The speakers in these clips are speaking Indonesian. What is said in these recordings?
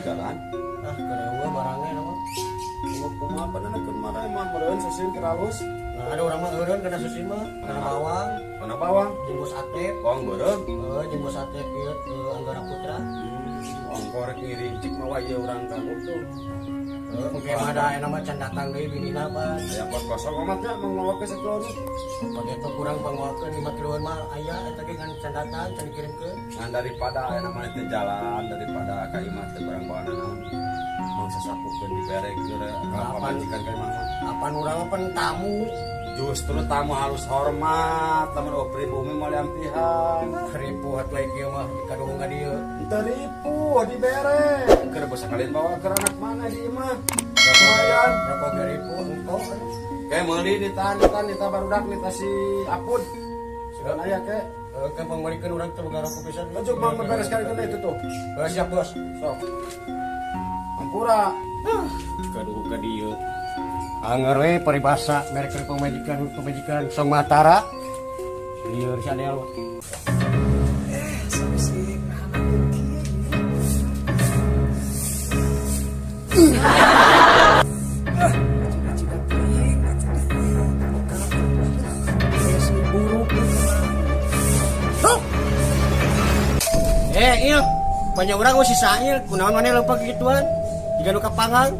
jalan. Ah, kedua barangnya nama. Kumaha panenkeun marah mah meureun susin keralus. Nah, ada orang mah eureun kena susin mah, kena bawang, Kana bawang, jembus atep. bawang beureuh. Jembus atep ieu Anggara Putra. Ongkorek ngiring cik mah wae urang kamu tuh. Mungkin ada yang nama can datang deui binina pan. Aya pos kosong amat ya mangloak ke sekelon. Pake itu kurang panguakeun 5 kiloan mah aya eta ge ngan can datang can dikirimkeun. Ngan daripada aya namanya teh jalan daripada ka imah teh barang bawaan naon. Mau sasapukeun diberek geura apa majikan ka imah mah. Apan urang mah pen tamu. Justru tamu harus hormat, teman pribumi mau lampihan. Ribu hatu ieu mah dikadung ka dieu. Teu ripu diberek. Keur basa kalian bawa ke anak mana di imah. Lumayan. Rokok ge ribu engko. Kayak meuli nita barudak nita si Apun. Sudah aya ke. Kan pangmalikeun urang teh boga rokok pisan. Lanjut mah beberes kali itu tuh. Siap bos. Sok. Ampura. Kaduh ka dieu. Anger we paribasa merek pemajikan Song Matara. Lieur sadel. Sampai Iya, banyak orang gue sisain, kunaon mana lupa gituan, jika lu kapangang.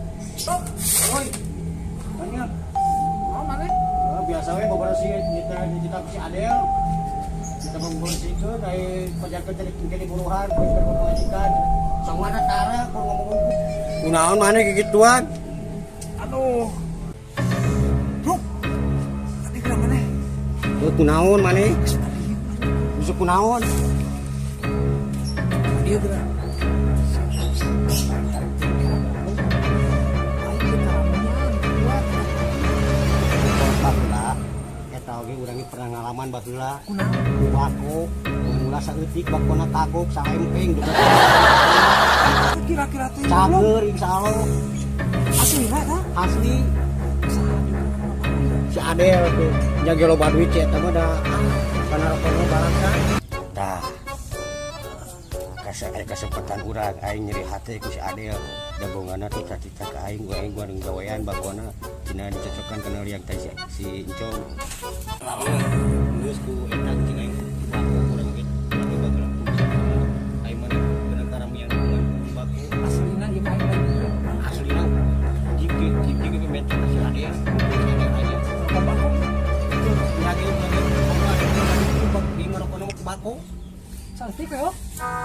Oi, banyak. mau mana? Biasa we bebersih kita si Adel, kita membersihkan dari penjaga jadi buruhan, pemajikan, sama ada tara, kalau ngomong kunaon mana gituan. Aduh. Bro. Tadi kira mana? Tuh kunaon mana? Busuk kunaon? Dia kira. Baheula eta oge urang pernah ngalaman baheula bako mula saeutik bakona takuk saempeng Kira-kira teh. cager insyaallah Asli enggak tah? asli si Adel tuh jaga loba duit eta mah da kana rokokna barang kan dah kesempatan urang aing nyeri hati ku si Adel gabunganna tuh cita-cita ke aing gua gawean bagona tina dicocokkan kana liang teh si Encong geus ku eta cing aing baku urang ge tapi bageula aing mah bener karami yang baku Aslina ieu mah aslina jig meter si Adel aja bako. lagi di ngarokona bako Cantik ya.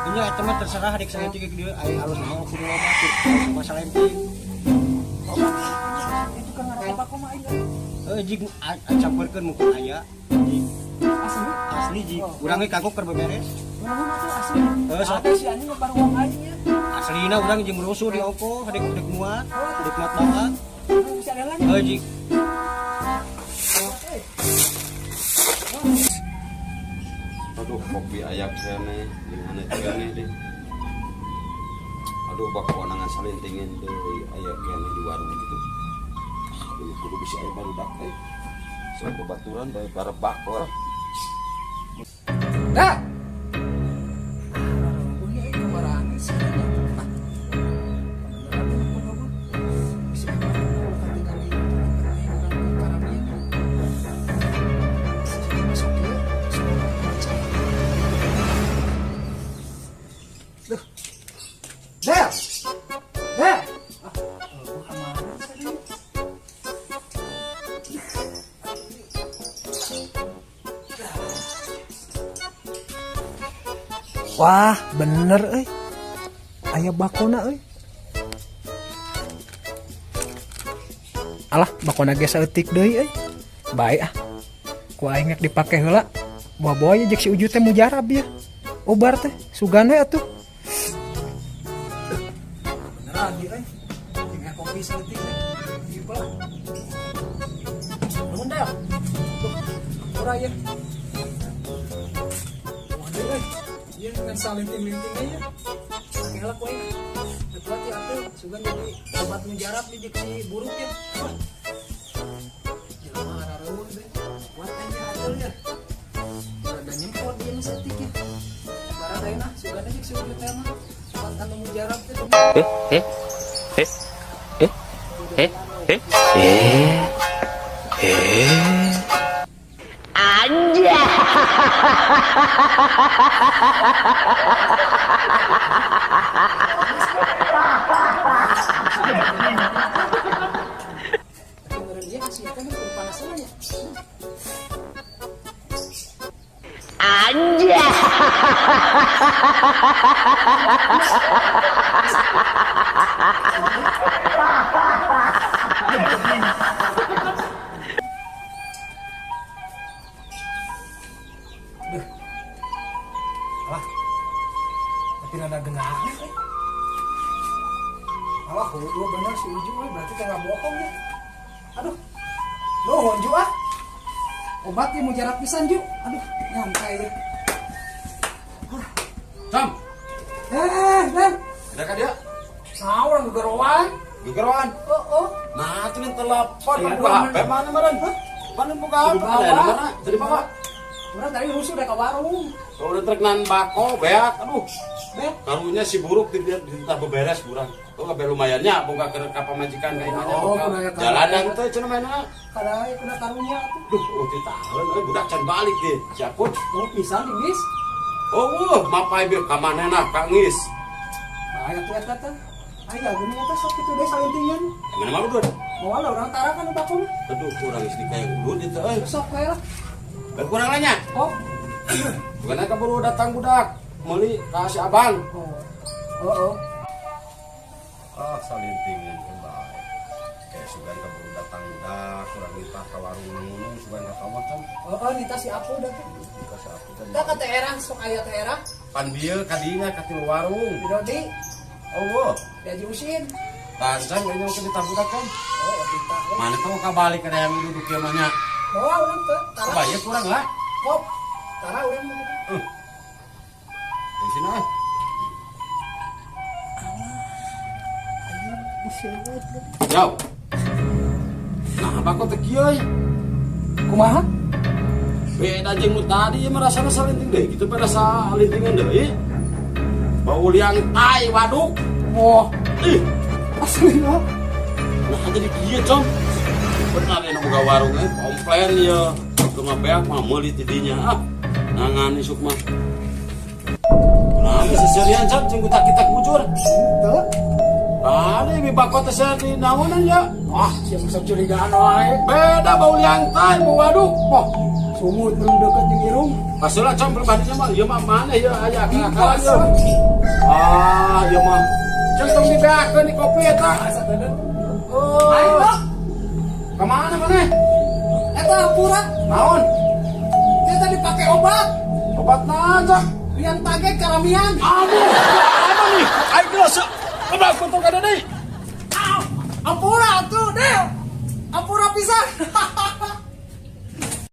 ini eta mah terserah adik saya tiga dia aing alus mau kudu ngobati masalah emping Itu kan ngarokok bako mah aing. jig campeurkeun mungkin aya jig Asli. asli jig urang ge kagok keur beberes Urang mah tuh asli. sok. Ada si anjing baru uang aing ya. aslina urang jeung rusuh di ongko hadek muat banget Bisa ada lagi. jig Aduh kopi ayak kene gimana kene deh. Aduh bak wanangan salintingin deui aya kene di warung gitu. Aduh kudu bisa aya barudak teh. Sok babaturan bae barebak lah. Dah. Punya itu barang sih. Dah. Dah. Wah, bener aya bakona Alah, bakona ge saeutik deui Bae ah. Ku aing rek dipake heula. Buah-buah jeung si Uju teh mujarab ya. Obar teh sugan we atuh. Beneran ieu Dengan kopi saeutik Ieu lah. Nuhun dah. Ora ieu. Iya dengan salinting-lintingnya ya. Saking helak we. Hati-hati atuh, sugan jadi obat mujarab di si buruk ya. Jelema arareun deh. Kuat aja atuh ya. Rada nyempot dia mah saeutik ya. Barang daina sugan aja si urut teh mah. Obat anu mujarab mujarab teh. Beneran dia kasih kan panas aja. Alah, tapi rada genahnya kan. Alah, lu bener si Uju, berarti kayak nggak bohong ya. Aduh, nuhun Ju ah. Obat ya mujarab pisan Ju. Aduh, nyantai ya. Sam, Ben. ada kan dia? Saurang gegerowan. Gegerowan. Oh. Nah, itu nih telepon. Iya, Buka dong. HP mana kemarin? Mana buka HP? Di bawah. Ada di mana? Tadi bawa. Urang tadi rusuh deh ke warung. Kalau udah trek nan bako, beak. Aduh, Ben. karunya si buruk ditah beberes kurang. Tuh kabeh lumayannya, boga ke pamajikan ka imahnya. Oh, boga. kumaha ka- Jalanan teh cenah mana? Kadang kena karunya tuh. Duh, ti taheun budak can balik deh. Siapun. Oh, pisan geus. Oh, mapai bieu ka manehna Kang Ngis. Aya tuh eta teh. Aya gini eta sok kitu deh salintingan. Mana mah udah? Moal urang tarakan utakun. Aduh, kurang geus dikayak ulun itu euy. Sok kae lah. Kurang lah nya. Oh. Bukan keburu datang budak meuli ka si Abang. Oh. Ah, salintingan kembali. Kayak sugan keburu datang budak, kurang minta ka warung ngunung sugan ka kamar kan. Oh, nita si aku udah tuh. Kasih aku tadi. Kita ke daerah sok aya daerah. Pan bieu kadinya ka tilu warung. Di Dodi, Oh, diajusin. tasan we nyawa kita budak kan. Oh, kita. Mana tahu ka balik ada yang duduk ieu mah nya. Oh, urang teh. Tara. Bayar kurang lah. Kop. Tara urang. Di sini ah. Jauh. Nah, apa kok teh kieu? Kumaha? Beda jeung nu tadi ya merasa salinting deui, kitu pada salintingan deui. Bau liang tai waduk. Oh, Ih, asli mah. nah jadi kieu, Com. Benar ya boga warung komplain ya. Cuma beak mah meuli tidinya. Ah, nangan isuk mah. Nah, seserian Com jeung kita bujur. Tuh. Tadi bibakot teh di naonan ya. Wah, siapa bisa curigaan wae. Beda bau liang tai, bau waduk. Oh, Sumut belum deket di irung. pastilah Com berbandingnya mah ieu mah mana ya aya akal-akalan ya. Ah, ieu mah centong dibeakeun di kopi eta. Oh. Ayo, Kemana mana? eta pura. Naon? Dia tadi pakai obat. Obat aja. Yang tage karamian. Aduh, apa nih? Ayo geus. Obat kutu kada deui. Ampura tuh, Del. Ampura pisan.